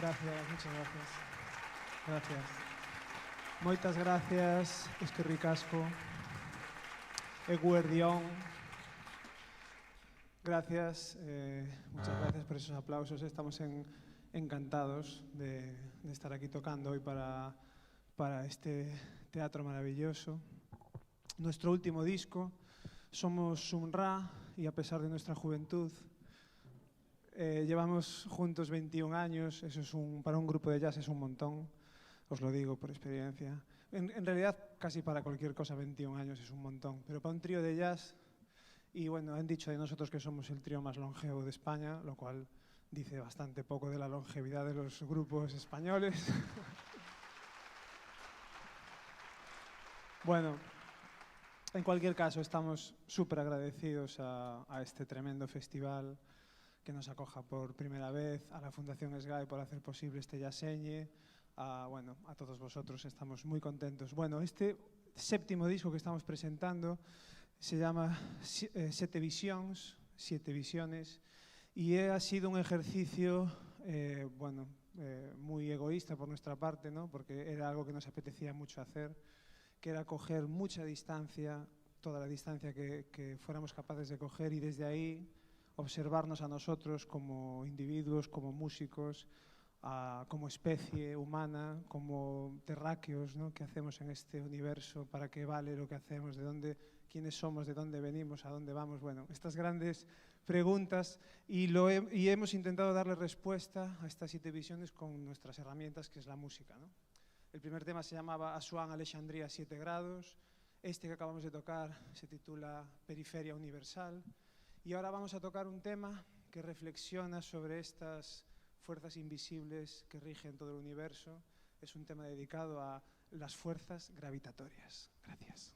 Gracias, muchas gracias. Gracias. Moitas gracias, eskerrik asko. Eguerdión. Gracias, muchas gracias por esos aplausos. Estamos encantados de estar aquí tocando hoy para este teatro maravilloso. Nuestro último disco, somos Sumra, y a pesar de nuestra juventud, llevamos juntos 21 años, eso es para un grupo de jazz es un montón, os lo digo por experiencia. En realidad, casi para cualquier cosa 21 años es un montón, pero para un trío de jazz, y bueno, han dicho de nosotros que somos el trío más longevo de España, lo cual dice bastante poco de la longevidad de los grupos españoles. Bueno, en cualquier caso, estamos súper agradecidos a este tremendo festival que nos acoja por primera vez, a la Fundación SGAE por hacer posible este Jazzeñe, a todos vosotros, estamos muy contentos. Bueno, este séptimo disco que estamos presentando se llama Siete Visiones, y ha sido un ejercicio muy egoísta por nuestra parte, ¿no? Porque era algo que nos apetecía mucho hacer, que era coger mucha distancia, toda la distancia que fuéramos capaces de coger, y desde ahí observarnos a nosotros como individuos, como músicos, como especie humana, como terráqueos, ¿no? ¿Qué hacemos en este universo? ¿Para qué vale lo que hacemos? ¿Quiénes somos? ¿De dónde venimos? ¿A dónde vamos? Bueno, estas grandes preguntas, y hemos intentado darle respuesta a estas 7 visiones con nuestras herramientas, que es la música, ¿no? El primer tema se llamaba Asuán Alexandría 7 grados, este que acabamos de tocar se titula Periferia Universal, y ahora vamos a tocar un tema que reflexiona sobre estas fuerzas invisibles que rigen todo el universo. Es un tema dedicado a las fuerzas gravitatorias. Gracias.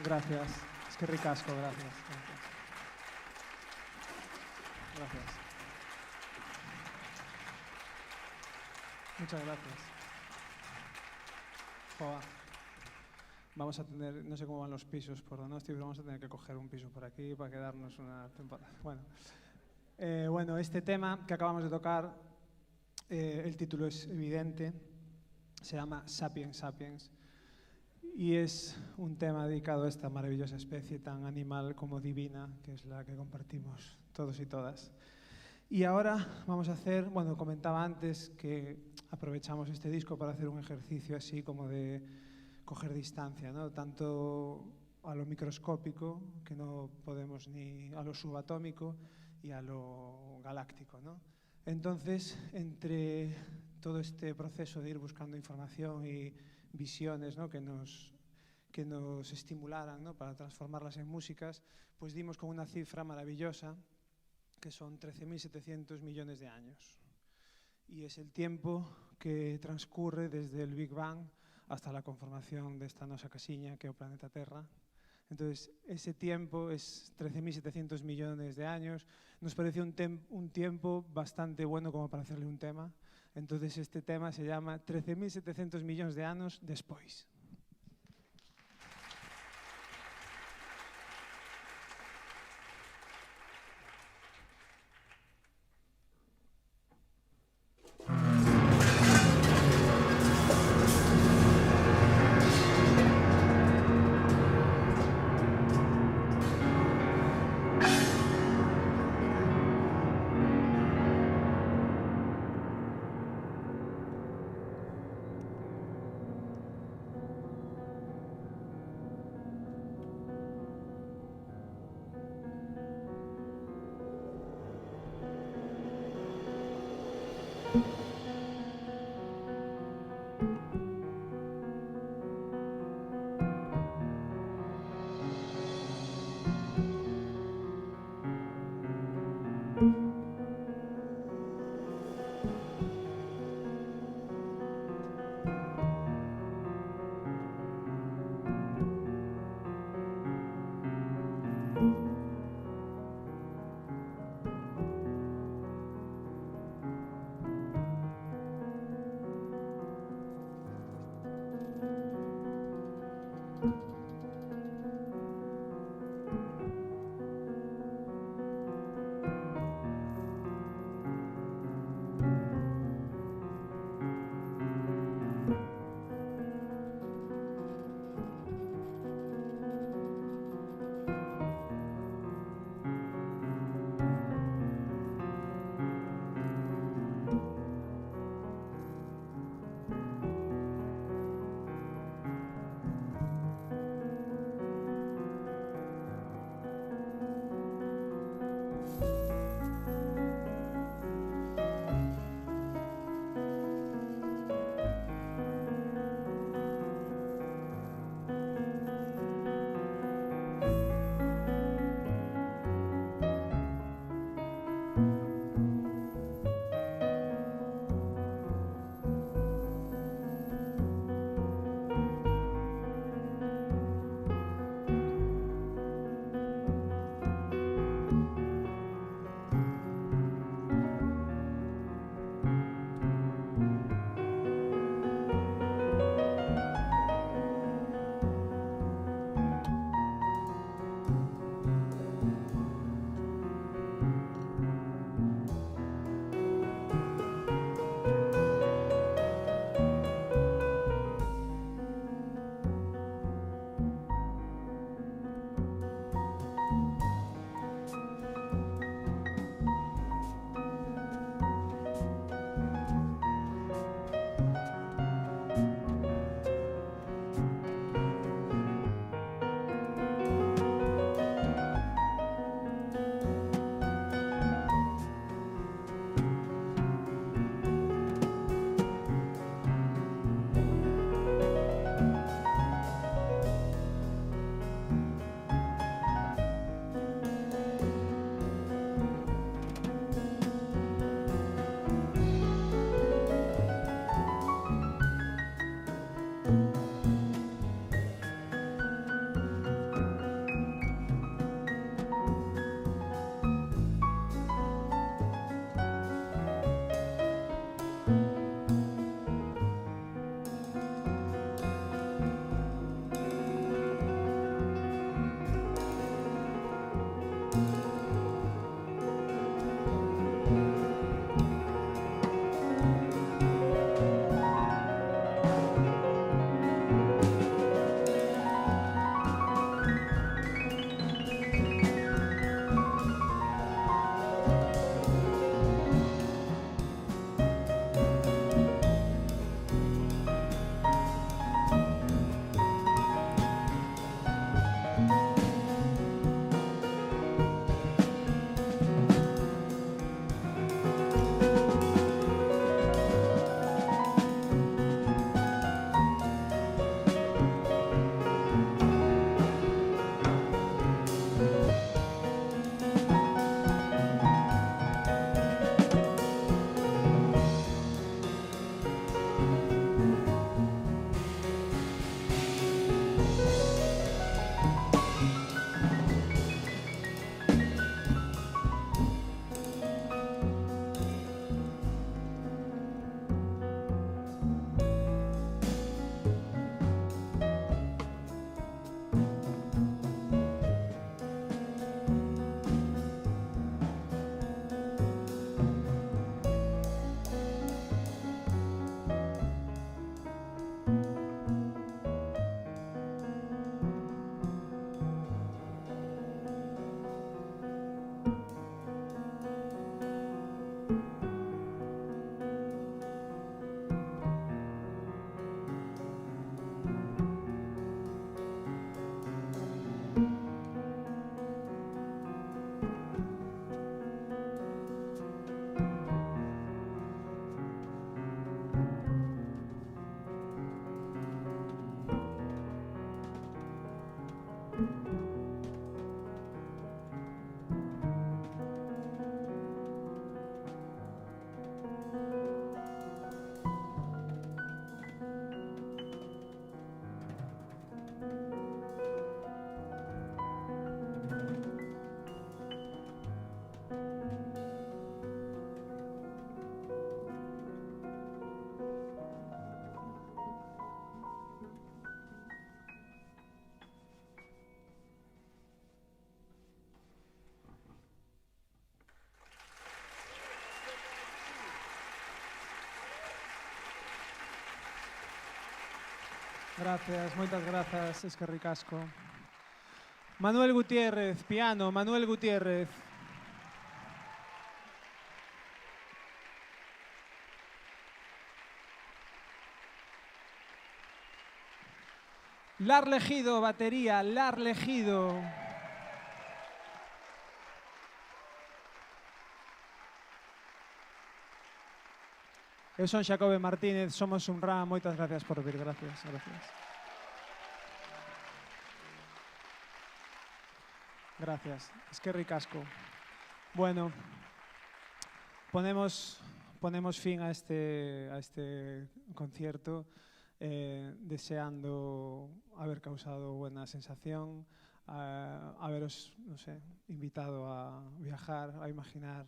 Gracias. Es que ricasco, gracias. Gracias. Muchas gracias. Joa. Vamos a tener, no sé cómo van los pisos por Donosti, pero vamos a tener que coger un piso por aquí para quedarnos una temporada. Bueno, este tema que acabamos de tocar, el título es evidente, se llama Sapiens Sapiens, y es un tema dedicado a esta maravillosa especie tan animal como divina, que es la que compartimos todos y todas. Y ahora vamos a hacer, bueno, comentaba antes que aprovechamos este disco para hacer un ejercicio así como de coger distancia, ¿no? Tanto a lo microscópico, que no podemos, ni a lo subatómico y a lo galáctico, ¿no? Entonces, entre todo este proceso de ir buscando información y visiones, ¿no?, que nos estimularan, ¿no?, para transformarlas en músicas, pues dimos con una cifra maravillosa, que son 13.700 millones de años. Y es el tiempo que transcurre desde el Big Bang hasta la conformación desta nosa casiña, que é o planeta Terra. Entonces, ese tiempo es 13.700 millones de años. Nos pareció un tiempo bastante bueno como para hacerle un tema. Entonces, este tema se llama 13.700 millones de anos despois. Gracias, moitas grazas, eskerrik asko. Manuel Gutiérrez, piano, Manuel Gutiérrez. Lar Legido, batería, Lar Legido. Eu son Xacobe Martínez, somos un RAM, moitas gracias por vir, gracias. Gracias, eskerrik asko. Bueno, ponemos fin a este concierto deseando haber causado buena sensación, haberos, no sé, invitado a viajar, a imaginar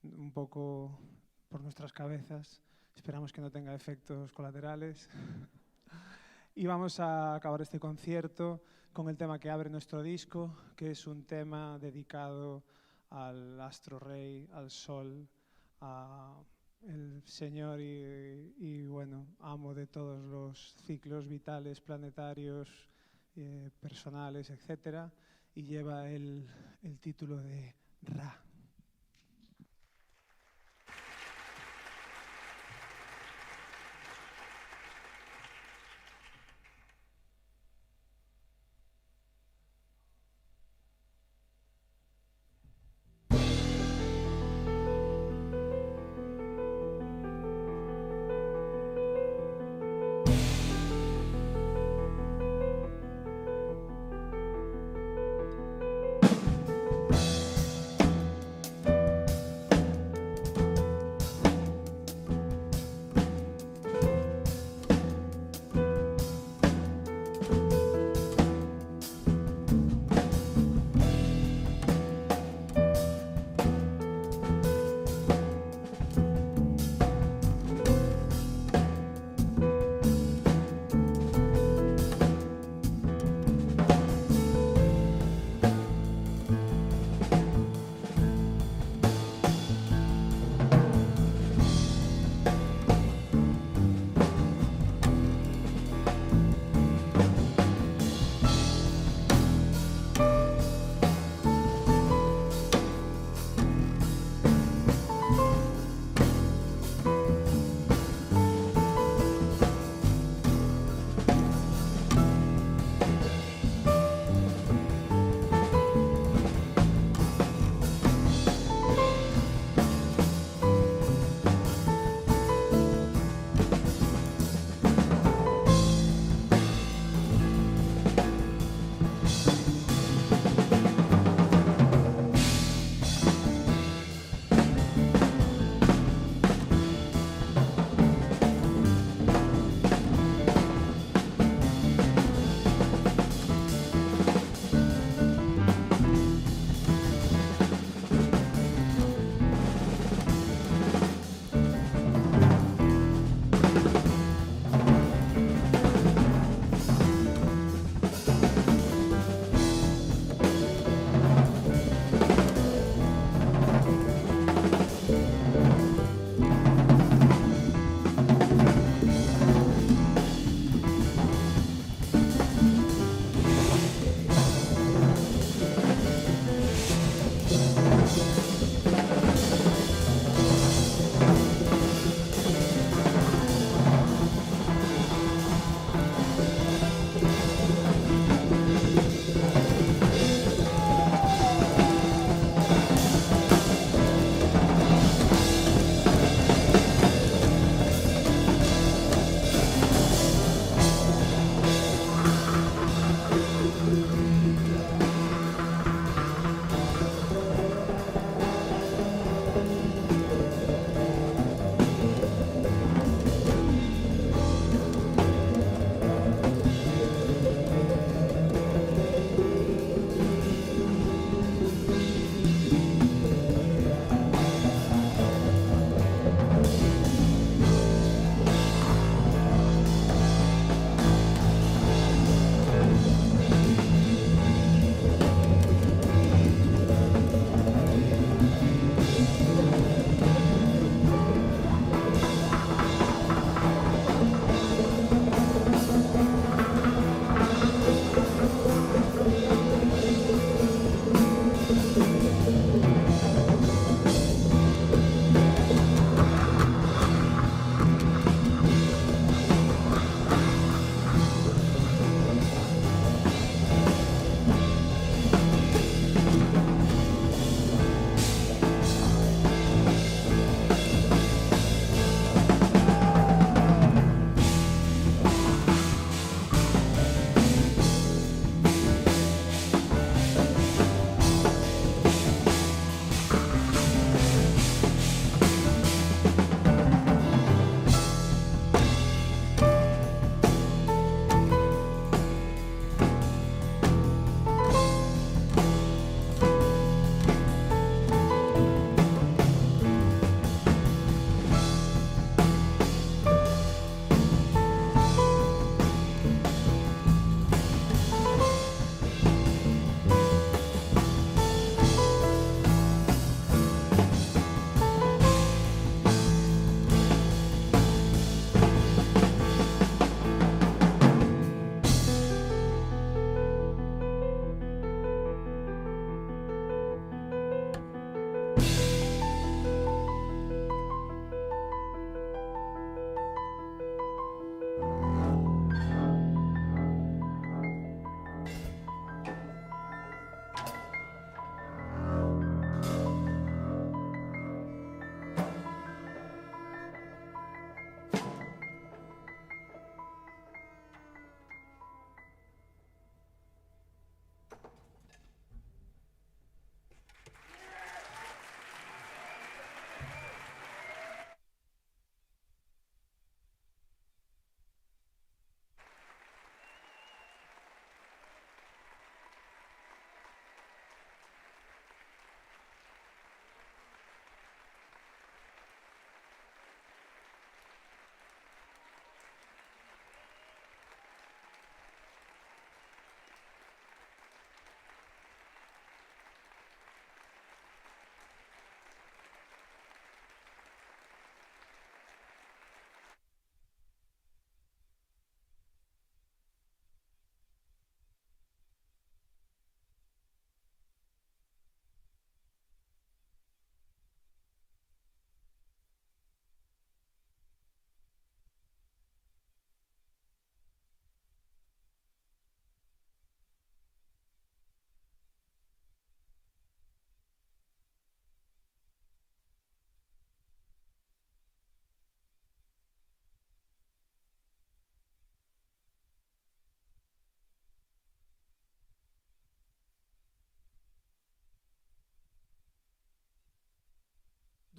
un poco por nuestras cabezas. Esperamos que no tenga efectos colaterales. Y vamos a acabar este concierto con el tema que abre nuestro disco, que es un tema dedicado al astro rey, al sol, el señor y bueno, amo de todos los ciclos vitales, planetarios, personales, etc. Y lleva el título de Ra.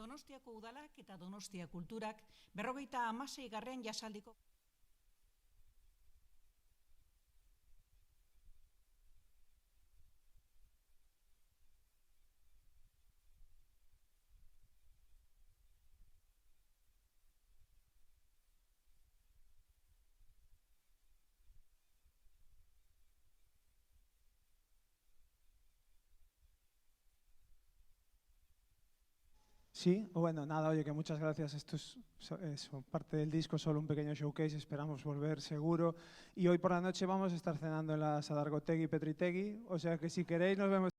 Donostiako udalak eta Donostia kulturak 56. jasaldiko Sí, bueno, nada, oye, que muchas gracias. Esto es parte del disco, solo un pequeño showcase, esperamos volver seguro. Y hoy por la noche vamos a estar cenando en la Sadargotegui Petritegui, o sea que si queréis nos vemos.